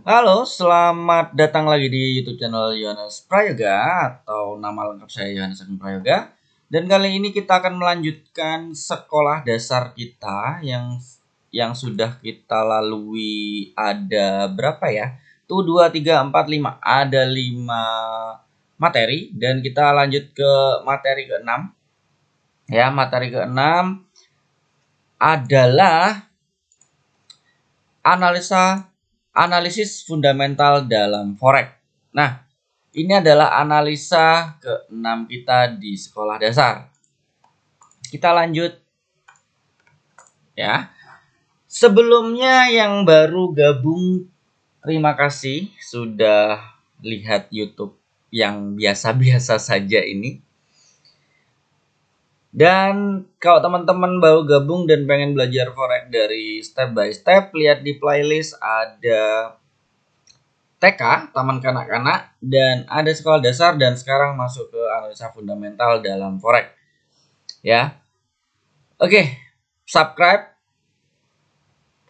Halo, selamat datang lagi di YouTube channel Yohanes Prayoga atau nama lengkap saya Yohanes Agung Prayoga. Dan kali ini kita akan melanjutkan sekolah dasar kita yang sudah kita lalui ada berapa ya? Tuh 2 3 4 5. Ada 5 materi dan kita lanjut ke materi ke-6. Ya, materi ke-6 adalah analisis fundamental dalam forex. Nah, ini adalah analisa ke-6 kita di sekolah dasar. Kita lanjut ya. Sebelumnya yang baru gabung, terima kasih sudah lihat YouTube yang biasa-biasa saja ini. Dan kalau teman-teman baru gabung dan pengen belajar forex dari step by step, lihat di playlist ada TK, Taman Kanak-Kanak, dan ada sekolah dasar dan sekarang masuk ke analisa fundamental dalam forex. Ya. Oke, subscribe,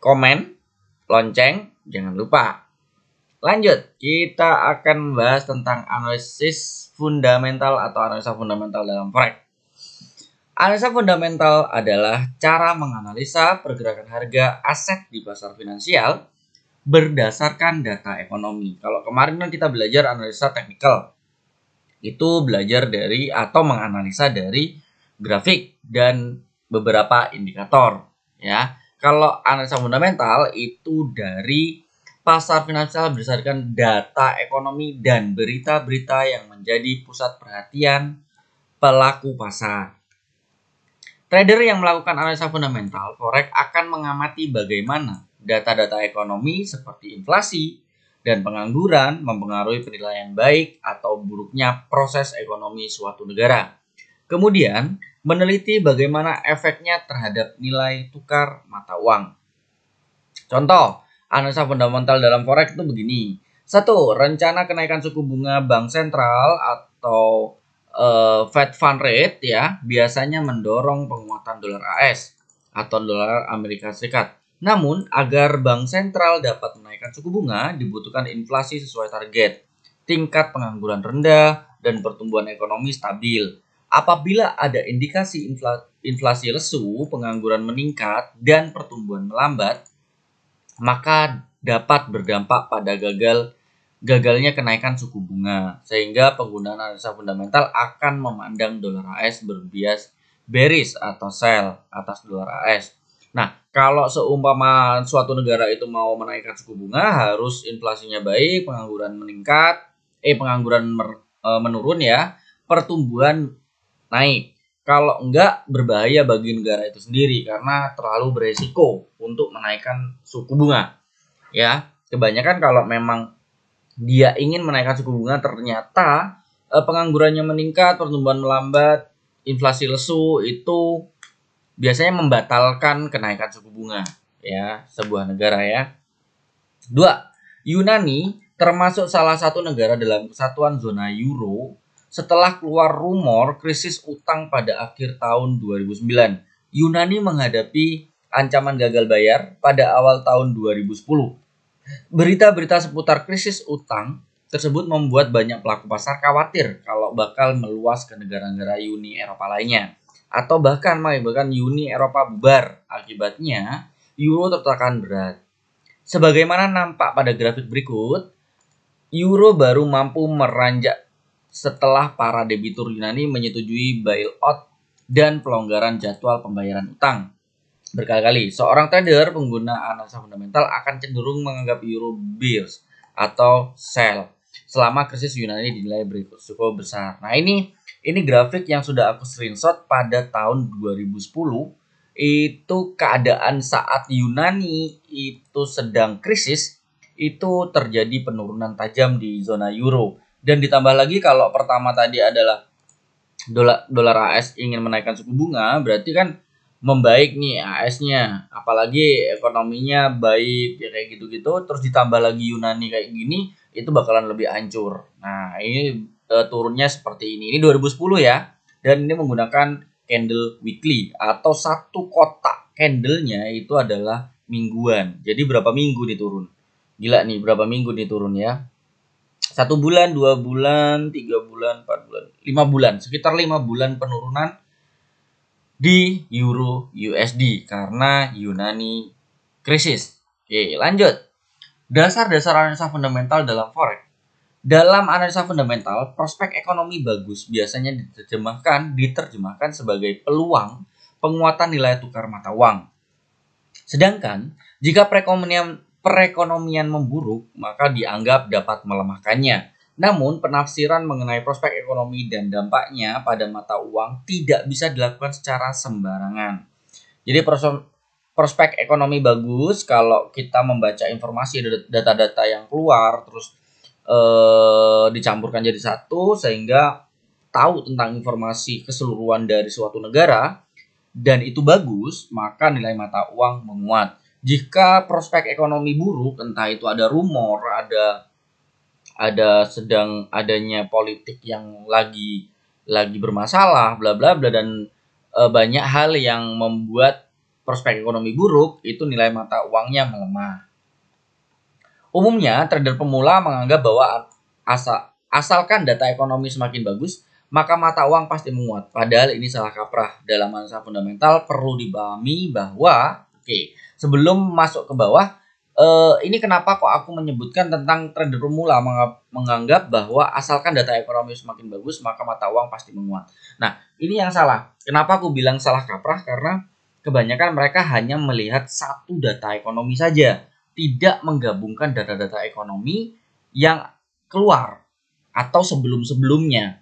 komen, lonceng, jangan lupa. Lanjut, kita akan membahas tentang analisis fundamental atau analisa fundamental dalam forex. Analisa fundamental adalah cara menganalisa pergerakan harga aset di pasar finansial berdasarkan data ekonomi. Kalau kemarin kan kita belajar analisa teknikal, itu belajar dari atau menganalisa dari grafik dan beberapa indikator. Ya, kalau analisa fundamental itu dari pasar finansial berdasarkan data ekonomi dan berita-berita yang menjadi pusat perhatian pelaku pasar. Trader yang melakukan analisa fundamental forex akan mengamati bagaimana data-data ekonomi seperti inflasi dan pengangguran mempengaruhi penilaian baik atau buruknya proses ekonomi suatu negara. Kemudian, meneliti bagaimana efeknya terhadap nilai tukar mata uang. Contoh, analisa fundamental dalam forex itu begini. 1. Rencana kenaikan suku bunga bank sentral atau Fed Fund Rate ya biasanya mendorong penguatan dolar AS atau dolar Amerika Serikat. Namun, agar bank sentral dapat menaikkan suku bunga, dibutuhkan inflasi sesuai target, tingkat pengangguran rendah, dan pertumbuhan ekonomi stabil. Apabila ada indikasi inflasi lesu, pengangguran meningkat, dan pertumbuhan melambat, maka dapat berdampak pada gagalnya kenaikan suku bunga, sehingga penggunaan analisa fundamental akan memandang dolar AS berbias bearish atau sell atas dolar AS. Nah, kalau seumpama suatu negara itu mau menaikkan suku bunga, harus inflasinya baik, pengangguran meningkat, menurun ya, pertumbuhan naik. Kalau enggak, berbahaya bagi negara itu sendiri karena terlalu beresiko untuk menaikkan suku bunga. Ya, kebanyakan kalau memang dia ingin menaikkan suku bunga ternyata penganggurannya meningkat, pertumbuhan melambat, inflasi lesu, itu biasanya membatalkan kenaikan suku bunga ya sebuah negara ya. 2. Yunani termasuk salah satu negara dalam kesatuan zona euro setelah keluar rumor krisis utang pada akhir tahun 2009. Yunani menghadapi ancaman gagal bayar pada awal tahun 2010. Berita-berita seputar krisis utang tersebut membuat banyak pelaku pasar khawatir kalau bakal meluas ke negara-negara Uni Eropa lainnya atau bahkan menyebabkan Uni Eropa bubar. Akibatnya, euro tertekan berat. Sebagaimana nampak pada grafik berikut, euro baru mampu meranjak setelah para debitur Yunani menyetujui bailout dan pelonggaran jadwal pembayaran utang. Berkali-kali, seorang trader pengguna analisa fundamental akan cenderung menganggap euro bearish atau sell selama krisis Yunani dinilai berisiko besar. Nah, ini grafik yang sudah aku screenshot pada tahun 2010. Itu keadaan saat Yunani itu sedang krisis, itu terjadi penurunan tajam di zona euro. Dan ditambah lagi kalau pertama tadi adalah dolar AS ingin menaikkan suku bunga, berarti kan membaik nih AS-nya, apalagi ekonominya baik ya kayak gitu-gitu, terus ditambah lagi Yunani kayak gini, itu bakalan lebih hancur. Nah, ini turunnya seperti ini. Ini 2010 ya. Dan ini menggunakan candle weekly atau satu kotak candlenya itu adalah mingguan. Jadi berapa minggu nih turun? Gila nih, berapa minggu nih turun ya? 1 bulan, 2 bulan, 3 bulan, 4 bulan, 5 bulan. Sekitar 5 bulan penurunan di Euro USD karena Yunani krisis. Oke, lanjut. Dasar-dasar analisa fundamental dalam forex. Dalam analisa fundamental, prospek ekonomi bagus biasanya diterjemahkan sebagai peluang penguatan nilai tukar mata uang. Sedangkan jika perekonomian memburuk, maka dianggap dapat melemahkannya. Namun, penafsiran mengenai prospek ekonomi dan dampaknya pada mata uang tidak bisa dilakukan secara sembarangan. Jadi prospek ekonomi bagus kalau kita membaca informasi data-data yang keluar terus dicampurkan jadi satu sehingga tahu tentang informasi keseluruhan dari suatu negara dan itu bagus, maka nilai mata uang menguat. Jika prospek ekonomi buruk, entah itu ada rumor, ada sedang adanya politik yang lagi bermasalah, bla bla bla, dan banyak hal yang membuat prospek ekonomi buruk, itu nilai mata uangnya melemah. Umumnya trader pemula menganggap bahwa asalkan data ekonomi semakin bagus, maka mata uang pasti menguat. Padahal ini salah kaprah. Dalam analisa fundamental perlu dipahami bahwa, sebelum masuk ke bawah, ini kenapa kok aku menyebutkan tentang trader pemula menganggap bahwa asalkan data ekonomi semakin bagus, maka mata uang pasti menguat. Nah, ini yang salah. Kenapa aku bilang salah kaprah? Karena kebanyakan mereka hanya melihat satu data ekonomi saja, tidak menggabungkan data-data ekonomi yang keluar atau sebelum-sebelumnya.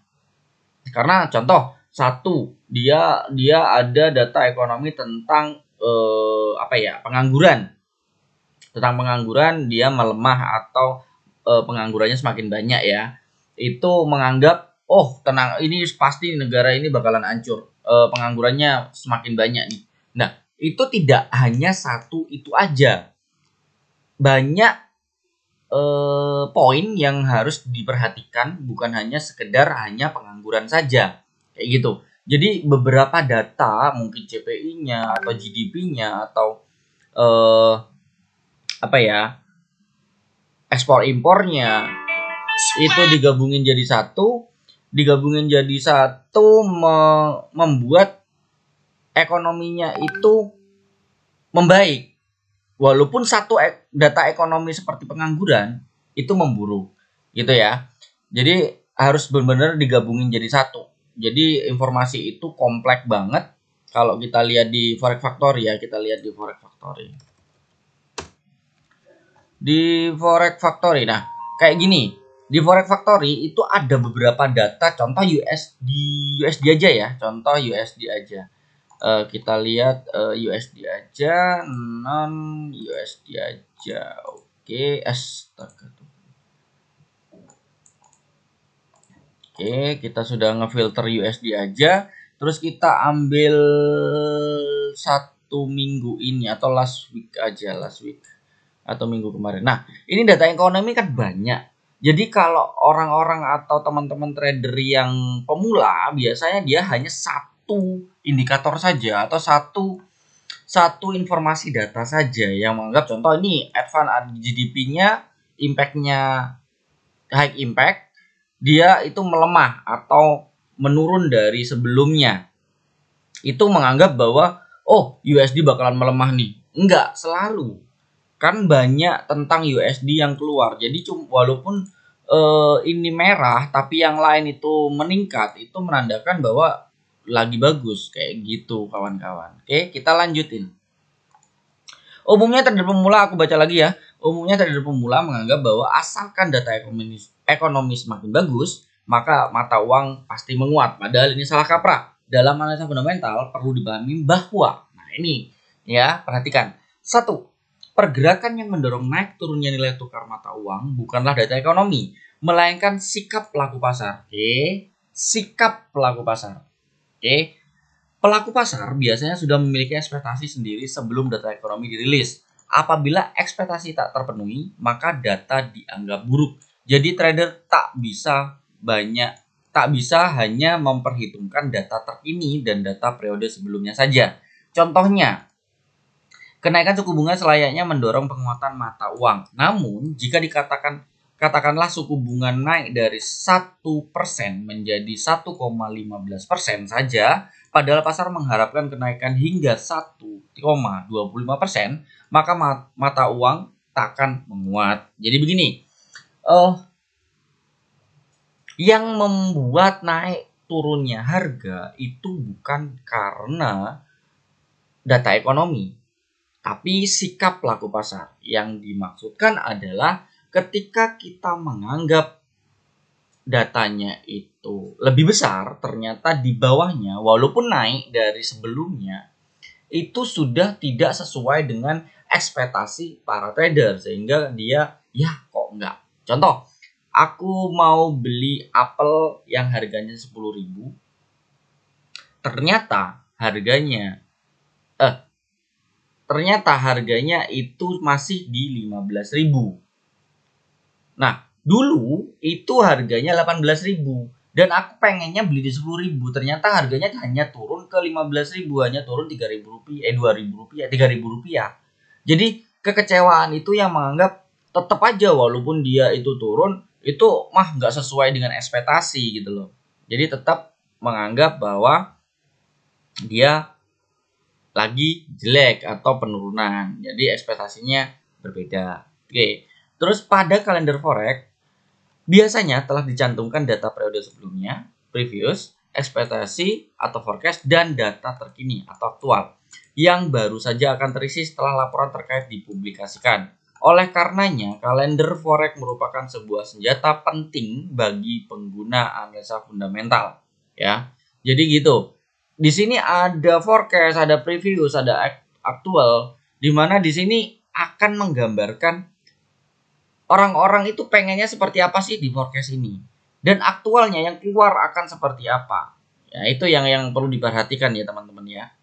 Karena contoh satu, dia ada data ekonomi tentang pengangguran. Tentang pengangguran dia melemah atau penganggurannya semakin banyak ya. Itu menganggap tenang, ini pasti negara ini bakalan hancur. Penganggurannya semakin banyak nih. Nah, itu tidak hanya satu itu aja. Banyak poin yang harus diperhatikan, bukan hanya sekedar pengangguran saja kayak gitu. Jadi beberapa data, mungkin CPI-nya atau GDP-nya atau ekspor impornya itu digabungin jadi satu membuat ekonominya itu membaik. Walaupun satu data ekonomi seperti pengangguran itu memburuk gitu ya. Jadi harus benar-benar digabungin jadi satu. Jadi informasi itu kompleks banget. Kalau kita lihat di Forex Factory ya, di Forex Factory. Nah, kayak gini. Di Forex Factory itu ada beberapa data, contoh USD aja ya. Contoh USD aja. Kita lihat USD aja, non USD aja. Oke, astaga. Oke, kita sudah ngefilter USD aja. Terus kita ambil 1 minggu ini atau last week atau minggu kemarin. Nah, ini data ekonomi kan banyak. Jadi kalau orang-orang atau teman-teman trader yang pemula biasanya dia hanya satu indikator saja atau satu informasi data saja yang menganggap contoh ini advance GDP-nya impact-nya high impact, dia itu melemah atau menurun dari sebelumnya. Itu menganggap bahwa USD bakalan melemah nih. Enggak selalu. Kan banyak tentang USD yang keluar. Jadi walaupun ini merah tapi yang lain itu meningkat, itu menandakan bahwa lagi bagus kayak gitu kawan-kawan. Oke, kita lanjutin. Umumnya trader pemula, aku baca lagi ya. Umumnya trader pemula menganggap bahwa asalkan data ekonomi semakin bagus, maka mata uang pasti menguat. Padahal ini salah kaprah. Dalam analisa fundamental perlu dipahami bahwa, nah ini ya, perhatikan. 1. Pergerakan yang mendorong naik turunnya nilai tukar mata uang bukanlah data ekonomi, melainkan sikap pelaku pasar. Sikap pelaku pasar. Pelaku pasar biasanya sudah memiliki ekspektasi sendiri sebelum data ekonomi dirilis. Apabila ekspektasi tak terpenuhi, maka data dianggap buruk. Jadi trader tak bisa hanya memperhitungkan data terkini dan data periode sebelumnya saja. Contohnya, Kenaikan suku bunga selayaknya mendorong penguatan mata uang. Namun, jika katakanlah suku bunga naik dari 1% menjadi 1,15% saja, padahal pasar mengharapkan kenaikan hingga 1,25%, maka mata uang takkan menguat. Jadi begini, yang membuat naik turunnya harga itu bukan karena data ekonomi, tapi sikap pelaku pasar. Yang dimaksudkan adalah ketika kita menganggap datanya itu lebih besar, ternyata di bawahnya walaupun naik dari sebelumnya itu sudah tidak sesuai dengan ekspektasi para trader, sehingga dia ya kok enggak. Contoh, aku mau beli apel yang harganya 10.000, ternyata harganya itu masih di 15.000. Nah, dulu itu harganya 18.000 dan aku pengennya beli di 10.000, ternyata harganya hanya turun ke 15.000, hanya turun 3.000 rupiah, 2.000 rupiah, 3.000 rupiah. Jadi kekecewaan itu yang menganggap tetap aja walaupun dia itu turun, itu nggak sesuai dengan ekspektasi gitu loh. Jadi tetap menganggap bahwa dia lagi jelek atau penurunan. Jadi ekspektasinya berbeda. Oke. Terus pada kalender forex biasanya telah dicantumkan data periode sebelumnya, previous, ekspektasi atau forecast, dan data terkini atau aktual yang baru saja akan terisi setelah laporan terkait dipublikasikan. Oleh karenanya, kalender forex merupakan sebuah senjata penting bagi pengguna analisa fundamental. Ya, jadi gitu. Di sini ada forecast, ada previous, ada aktual, di mana di sini akan menggambarkan orang-orang itu pengennya seperti apa sih di forecast ini, dan aktualnya yang keluar akan seperti apa. Ya, itu yang perlu diperhatikan ya teman-teman ya.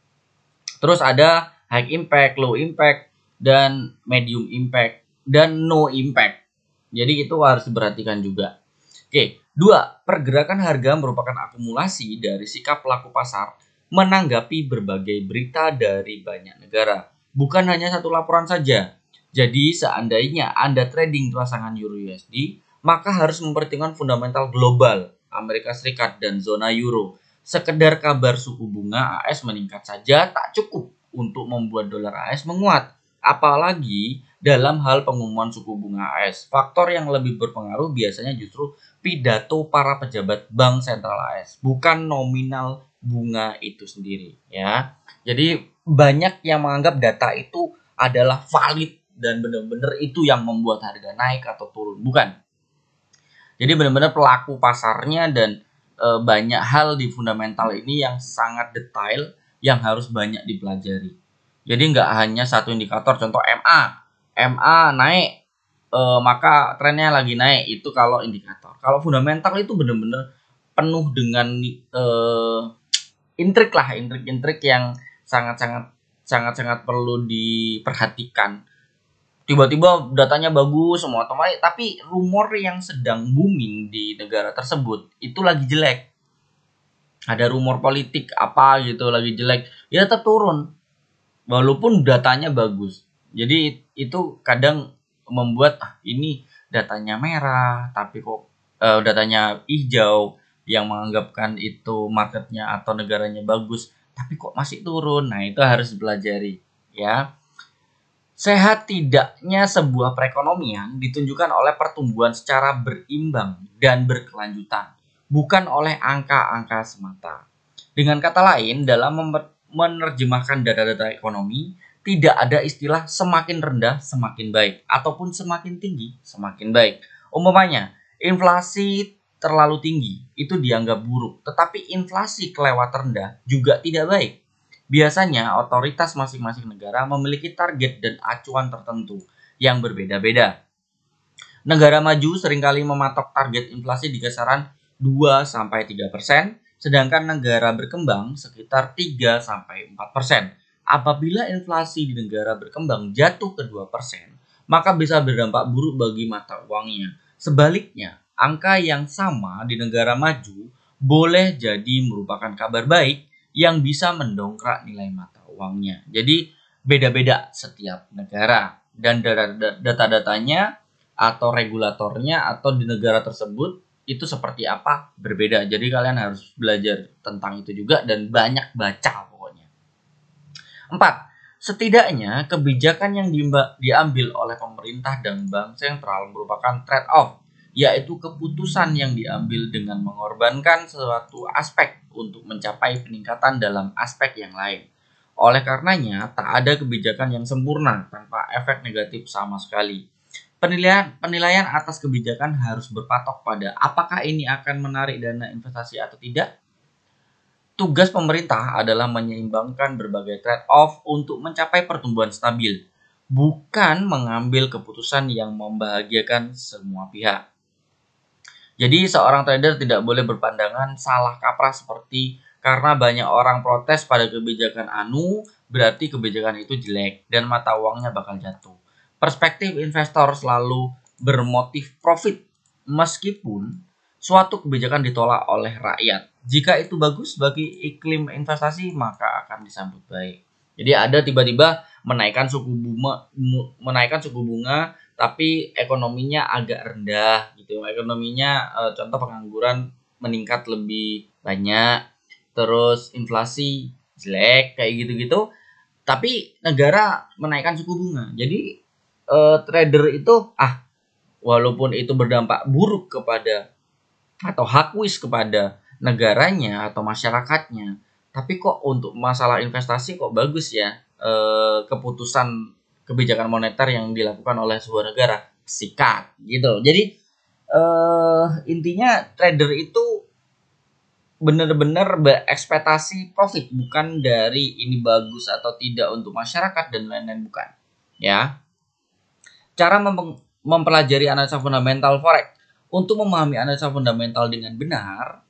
Terus ada high impact, low impact, dan medium impact, dan no impact. Jadi itu harus diperhatikan juga. Oke, 2. Pergerakan harga merupakan akumulasi dari sikap pelaku pasar menanggapi berbagai berita dari banyak negara. Bukan hanya satu laporan saja. Jadi seandainya Anda trading pasangan Euro USD, maka harus mempertimbangkan fundamental global, Amerika Serikat dan zona Euro. Sekedar kabar suku bunga AS meningkat saja tak cukup untuk membuat dolar AS menguat. Apalagi dalam hal pengumuman suku bunga AS. Faktor yang lebih berpengaruh biasanya justru pidato para pejabat bank sentral AS, bukan nominal bunga itu sendiri ya. Jadi banyak yang menganggap data itu adalah valid dan benar-benar itu yang membuat harga naik atau turun, bukan. Jadi benar-benar pelaku pasarnya dan banyak hal di fundamental ini yang sangat detail yang harus banyak dipelajari. Jadi nggak hanya satu indikator, contoh MA naik, maka trennya lagi naik, itu kalau indikator. Kalau fundamental itu benar-benar penuh dengan intrik yang sangat perlu diperhatikan. Tiba-tiba datanya bagus semua otomatis, tapi rumor yang sedang booming di negara tersebut itu lagi jelek. Ada rumor politik apa gitu lagi jelek, ya tetap turun walaupun datanya bagus. Jadi itu kadang membuat ini datanya merah tapi kok datanya hijau, yang menganggapkan itu marketnya atau negaranya bagus tapi kok masih turun. Nah, itu harus dipelajari ya. Sehat tidaknya sebuah perekonomian ditunjukkan oleh pertumbuhan secara berimbang dan berkelanjutan, bukan oleh angka-angka semata. Dengan kata lain, dalam menerjemahkan data-data ekonomi, tidak ada istilah semakin rendah semakin baik ataupun semakin tinggi semakin baik. Umpamanya, inflasi terlalu tinggi itu dianggap buruk, tetapi inflasi kelewat rendah juga tidak baik. Biasanya otoritas masing-masing negara memiliki target dan acuan tertentu yang berbeda-beda. Negara maju seringkali mematok target inflasi di kisaran 2-3%, sedangkan negara berkembang sekitar 3-4%. Apabila inflasi di negara berkembang jatuh ke 2%, maka bisa berdampak buruk bagi mata uangnya. Sebaliknya, angka yang sama di negara maju boleh jadi merupakan kabar baik yang bisa mendongkrak nilai mata uangnya. Jadi beda-beda setiap negara, dan data-datanya atau regulatornya atau di negara tersebut itu seperti apa berbeda. Jadi kalian harus belajar tentang itu juga dan banyak baca pokoknya. 4. Setidaknya kebijakan yang diambil oleh pemerintah dan bank sentral merupakan trade-off, yaitu keputusan yang diambil dengan mengorbankan suatu aspek untuk mencapai peningkatan dalam aspek yang lain. Oleh karenanya, tak ada kebijakan yang sempurna tanpa efek negatif sama sekali. Penilaian atas kebijakan harus berpatok pada apakah ini akan menarik dana investasi atau tidak. Tugas pemerintah adalah menyeimbangkan berbagai trade-off untuk mencapai pertumbuhan stabil, bukan mengambil keputusan yang membahagiakan semua pihak. Jadi seorang trader tidak boleh berpandangan salah kaprah seperti karena banyak orang protes pada kebijakan anu, berarti kebijakan itu jelek dan mata uangnya bakal jatuh. Perspektif investor selalu bermotif profit meskipun suatu kebijakan ditolak oleh rakyat. Jika itu bagus bagi iklim investasi, maka akan disambut baik. Jadi ada tiba-tiba menaikkan suku bunga tapi ekonominya agak rendah gitu. Ekonominya contoh pengangguran meningkat lebih banyak, terus inflasi jelek kayak gitu-gitu. Tapi negara menaikkan suku bunga. Jadi trader itu walaupun itu berdampak buruk kepada atau hak kepada negaranya atau masyarakatnya, tapi kok untuk masalah investasi kok bagus ya keputusan kebijakan moneter yang dilakukan oleh sebuah negara sikat gitu. Jadi intinya trader itu benar-benar berekspektasi profit, bukan dari ini bagus atau tidak untuk masyarakat dan lain-lain, bukan ya. Cara mempelajari analisa fundamental forex. Untuk memahami analisa fundamental dengan benar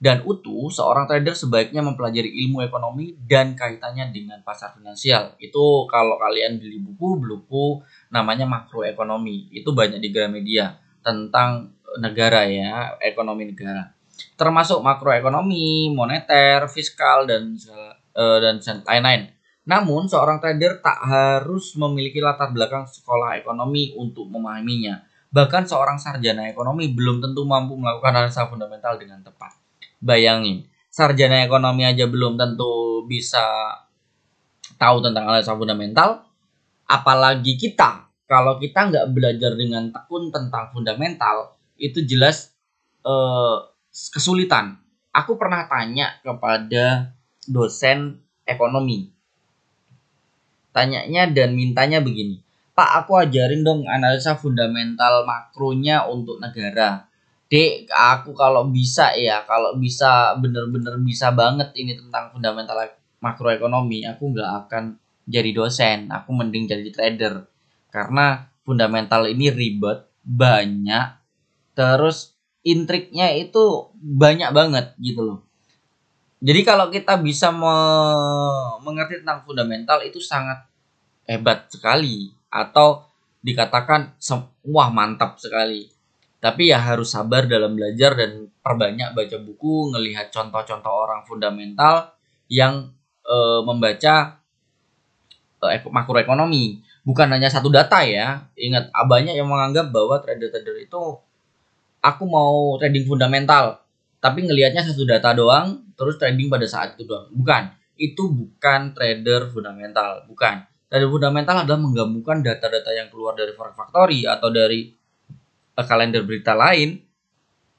dan utuh, seorang trader sebaiknya mempelajari ilmu ekonomi dan kaitannya dengan pasar finansial. Itu kalau kalian beli buku namanya makroekonomi. Itu banyak di Gramedia tentang negara ya, ekonomi negara. Termasuk makroekonomi, moneter, fiskal dan lain-lain. Namun, seorang trader tak harus memiliki latar belakang sekolah ekonomi untuk memahaminya. Bahkan seorang sarjana ekonomi belum tentu mampu melakukan analisa fundamental dengan tepat. Bayangin, sarjana ekonomi aja belum tentu bisa tahu tentang analisa fundamental, apalagi kita. Kalau kita nggak belajar dengan tekun tentang fundamental, itu jelas kesulitan. Aku pernah tanya kepada dosen ekonomi. Tanyanya dan mintanya begini, Pak, aku ajarin dong analisa fundamental makronya untuk negara. Dek, aku kalau bisa bener-bener bisa banget ini tentang fundamental makroekonomi, aku nggak akan jadi dosen, aku mending jadi trader. Karena fundamental ini ribet, banyak, terus intriknya itu banyak banget gitu loh. Jadi kalau kita bisa mengerti tentang fundamental itu sangat hebat sekali, atau dikatakan wah mantap sekali. Tapi ya harus sabar dalam belajar dan perbanyak baca buku, ngelihat contoh-contoh orang fundamental yang membaca makroekonomi. Bukan hanya satu data ya. Ingat, banyak yang menganggap bahwa trader-trader itu aku mau trading fundamental, tapi ngelihatnya satu data doang, terus trading pada saat itu doang. Bukan. Itu bukan trader fundamental, bukan. Trader fundamental adalah menggabungkan data-data yang keluar dari Forex Factory atau dari kalender berita lain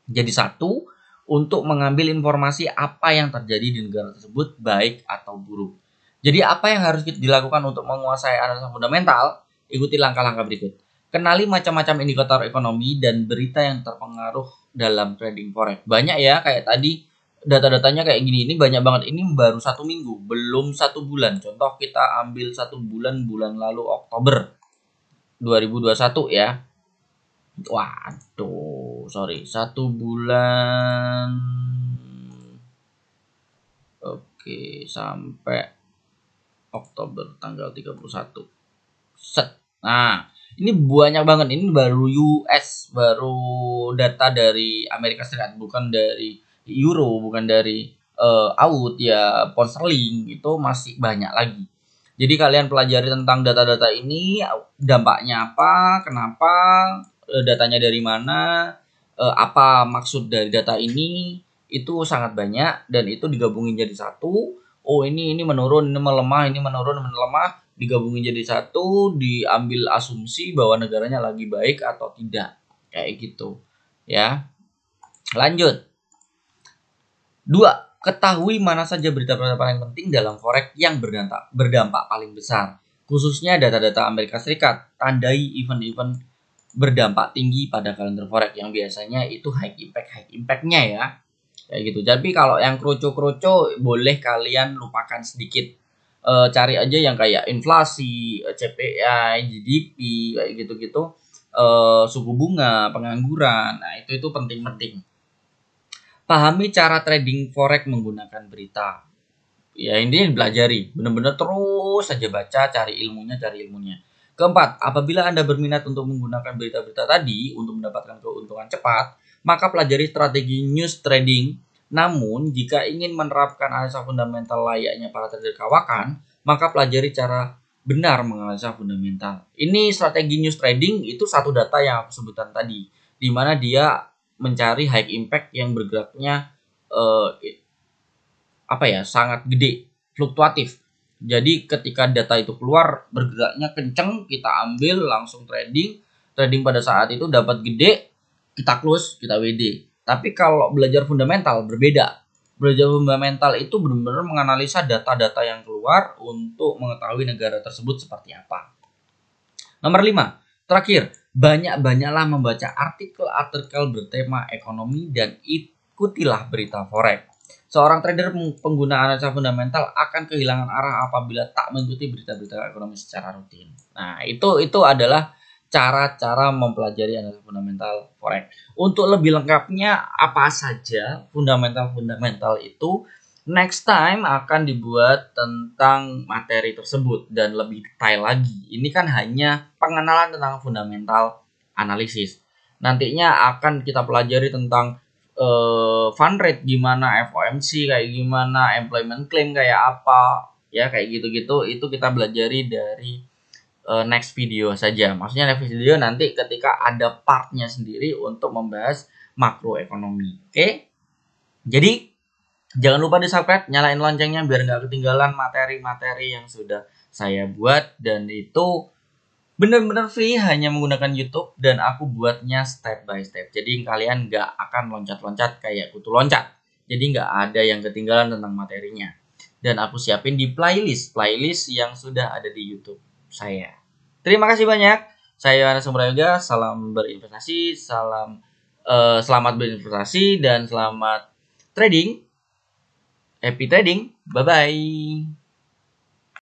jadi satu untuk mengambil informasi apa yang terjadi di negara tersebut, baik atau buruk. Jadi apa yang harus dilakukan untuk menguasai analisa fundamental? Ikuti langkah-langkah berikut. Kenali macam-macam indikator ekonomi dan berita yang terpengaruh dalam trading forex. Banyak ya, kayak tadi data-datanya kayak gini. Ini banyak banget. Ini baru 1 minggu, belum 1 bulan. Contoh kita ambil 1 bulan lalu Oktober 2021 ya. Waduh, sorry, 1 bulan. Oke, sampai Oktober tanggal 31. Set. Nah, ini banyak banget. Ini baru US, baru data dari Amerika Serikat, bukan dari Euro, bukan dari AUD ya, pound sterling, itu masih banyak lagi. Jadi kalian pelajari tentang data-data ini, dampaknya apa, kenapa, datanya dari mana, apa maksud dari data ini, itu sangat banyak dan itu digabungin jadi satu. Oh ini menurun, ini melemah, ini menurun, ini melemah, digabungin jadi satu, diambil asumsi bahwa negaranya lagi baik atau tidak, kayak gitu. Ya, lanjut. 2. Ketahui mana saja berita-berita paling penting dalam forex yang berdampak paling besar. Khususnya data-data Amerika Serikat. Tandai event-event berdampak tinggi pada kalender forex yang biasanya itu high impact-nya ya. Kayak gitu. Tapi kalau yang kroco-kroco boleh kalian lupakan sedikit. Cari aja yang kayak inflasi, CPI, GDP, kayak gitu-gitu. Suku bunga, pengangguran. Nah, itu penting-penting. Pahami cara trading forex menggunakan berita. Ya ini pelajari, benar-benar terus saja baca, cari ilmunya. Keempat, apabila Anda berminat untuk menggunakan berita-berita tadi untuk mendapatkan keuntungan cepat, maka pelajari strategi news trading. Namun, jika ingin menerapkan analisa fundamental layaknya para trader kawakan, maka pelajari cara benar menganalisa fundamental. Ini strategi news trading itu satu data yang aku sebutkan tadi, di mana dia mencari high impact yang bergeraknya sangat gede, fluktuatif. Jadi ketika data itu keluar bergeraknya kenceng, kita ambil langsung trading pada saat itu dapat gede, kita close, kita WD. Tapi kalau belajar fundamental berbeda. Belajar fundamental itu benar-benar menganalisa data-data yang keluar untuk mengetahui negara tersebut seperti apa. Nomor 5, terakhir, banyak-banyaklah membaca artikel-artikel bertema ekonomi dan ikutilah berita forex. Seorang trader pengguna analisa fundamental akan kehilangan arah apabila tak mengikuti berita-berita ekonomi secara rutin. Nah, itu adalah cara-cara mempelajari analisa fundamental forex. Untuk lebih lengkapnya apa saja fundamental itu, next time akan dibuat tentang materi tersebut dan lebih detail lagi. Ini kan hanya pengenalan tentang fundamental analisis. Nantinya akan kita pelajari tentang fund rate gimana, FOMC kayak gimana, employment claim kayak apa, ya kayak gitu-gitu. Itu kita belajari dari next video saja. Maksudnya next video nanti ketika ada partnya sendiri untuk membahas makroekonomi. Oke? Jadi jangan lupa di subscribe, nyalain loncengnya biar nggak ketinggalan materi-materi yang sudah saya buat, dan itu benar-benar free, hanya menggunakan YouTube dan aku buatnya step by step. Jadi kalian nggak akan loncat-loncat kayak kutu loncat. Jadi nggak ada yang ketinggalan tentang materinya. Dan aku siapin di playlist yang sudah ada di YouTube saya. Terima kasih banyak. Saya Yohanes Prayoga. Salam berinvestasi, selamat berinvestasi dan selamat trading. Happy trading. Bye bye.